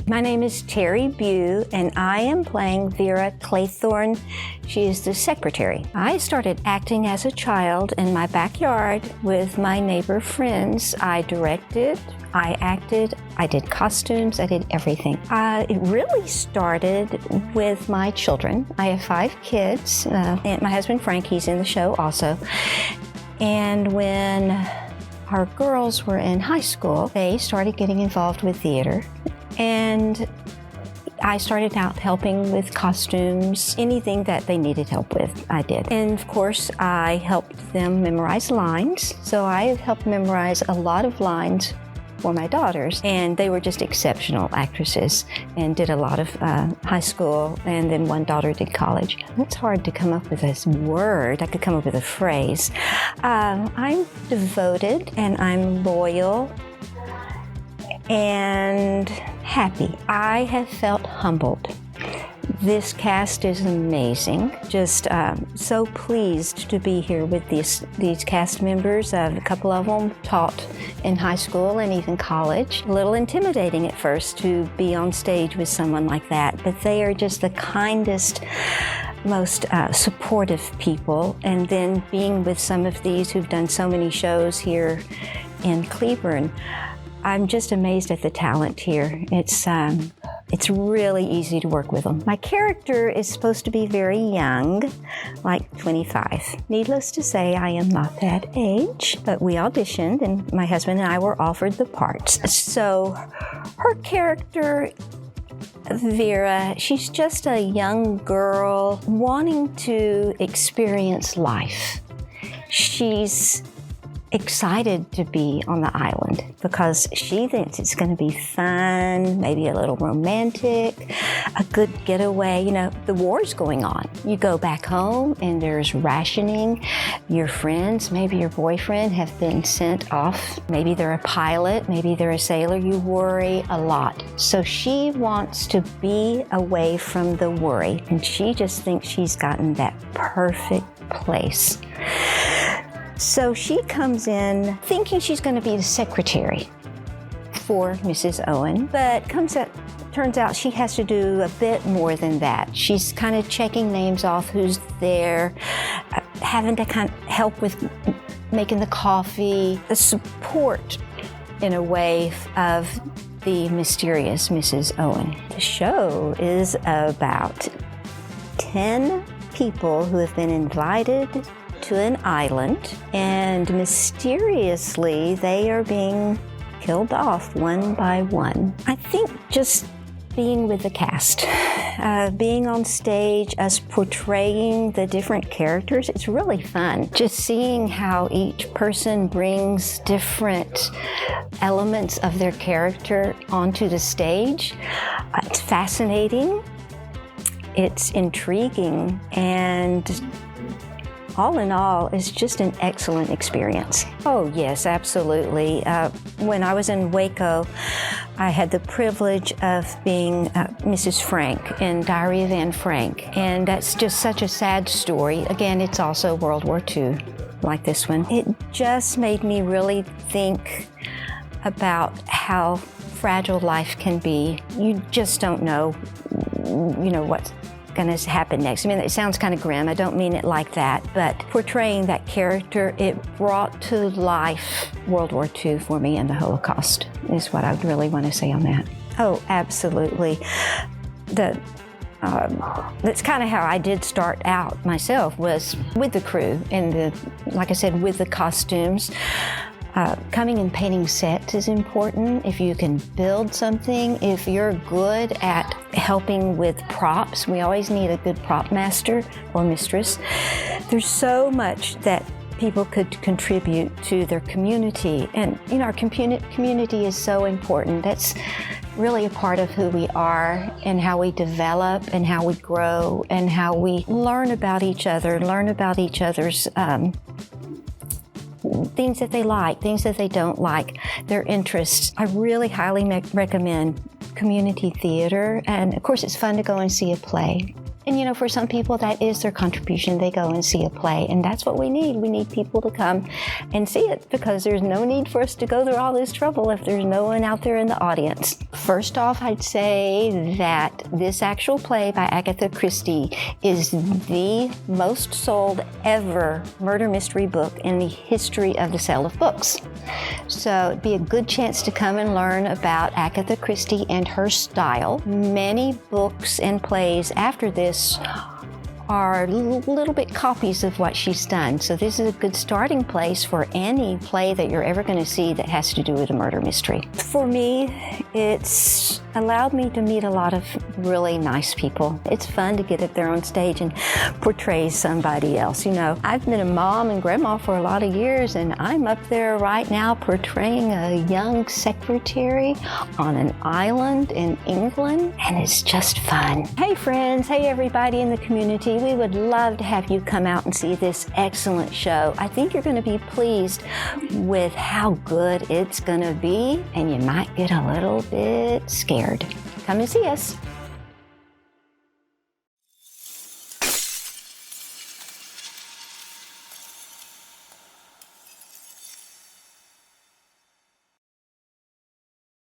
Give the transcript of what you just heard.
My name is Terri Bugh, and I am playing Vera Claythorne. She is the secretary. I started acting as a child in my backyard with my neighbor friends. I directed, I acted, I did costumes, I did everything. It really started with my children. I have 5 kids, and my husband Frank, he's in the show also. And when our girls were in high school, they started getting involved with theater. And I started out helping with costumes, anything that they needed help with, I did. And of course, I helped them memorize lines. So I helped memorize a lot of lines for my daughters, and they were just exceptional actresses and did a lot of high school, and then one daughter did college. It's hard to come up with this word. I could come up with a phrase. I'm devoted and I'm loyal and happy. I have felt humbled. This cast is amazing. Just so pleased to be here with these cast members. A couple of them taught in high school and even college. A little intimidating at first to be on stage with someone like that, but they are just the kindest, most supportive people. And then being with some of these who've done so many shows here in Cleburne, I'm just amazed at the talent here. It's really easy to work with them. My character is supposed to be very young, like 25. Needless to say, I am not that age, but we auditioned and my husband and I were offered the parts. So her character, Vera, she's just a young girl wanting to experience life. She's excited to be on the island because she thinks it's going to be fun, maybe a little romantic, a good getaway. You know, the war's going on. You go back home and there's rationing. Your friends, maybe your boyfriend, have been sent off. Maybe they're a pilot, maybe they're a sailor. You worry a lot. So she wants to be away from the worry, and she just thinks she's gotten that perfect place. So she comes in thinking she's going to be the secretary for Mrs. Owen, but turns out she has to do a bit more than that. She's kind of checking names off who's there, having to kind of help with making the coffee, the support in a way of the mysterious Mrs. Owen. The show is about 10 people who have been invited to an island, and mysteriously they are being killed off one by one. I think just being with the cast, being on stage, us portraying the different characters, it's really fun. Just seeing how each person brings different elements of their character onto the stage. It's fascinating, it's intriguing, and all in all, it's just an excellent experience. Oh yes, absolutely. When I was in Waco, I had the privilege of being Mrs. Frank in Diary of Anne Frank, and that's just such a sad story. Again, it's also World War II, like this one. It just made me really think about how fragile life can be. You just don't know, what's going to happen next. I mean, it sounds kind of grim. I don't mean it like that, but portraying that character, it brought to life World War II for me and the Holocaust is what I would really want to say on that. Oh, absolutely. That's kind of how I did start out myself, was with the crew and like I said, with the costumes. Coming and painting sets is important. If you can build something, if you're good at helping with props, we always need a good prop master or mistress. There's so much that people could contribute to their community. And our community is so important. That's really a part of who we are and how we develop and how we grow and how we learn about each other, learn about each other's things that they like, things that they don't like, their interests. I really highly recommend community theater. And of course, it's fun to go and see a play And for some people, that is their contribution. They go and see a play, and that's what we need. We need people to come and see it, because there's no need for us to go through all this trouble if there's no one out there in the audience. First off, I'd say that this actual play by Agatha Christie is the most sold ever murder mystery book in the history of the sale of books. So it'd be a good chance to come and learn about Agatha Christie and her style. Many books and plays after this are little bit copies of what she's done. So this is a good starting place for any play that you're ever going to see that has to do with a murder mystery. For me, it's allowed me to meet a lot of really nice people. It's fun to get up there on stage and portray somebody else. I've been a mom and grandma for a lot of years, and I'm up there right now portraying a young secretary on an island in England, and it's just fun. Hey friends, hey everybody in the community. We would love to have you come out and see this excellent show. I think you're going to be pleased with how good it's going to be, and you might get a little bit scared. Come and see us.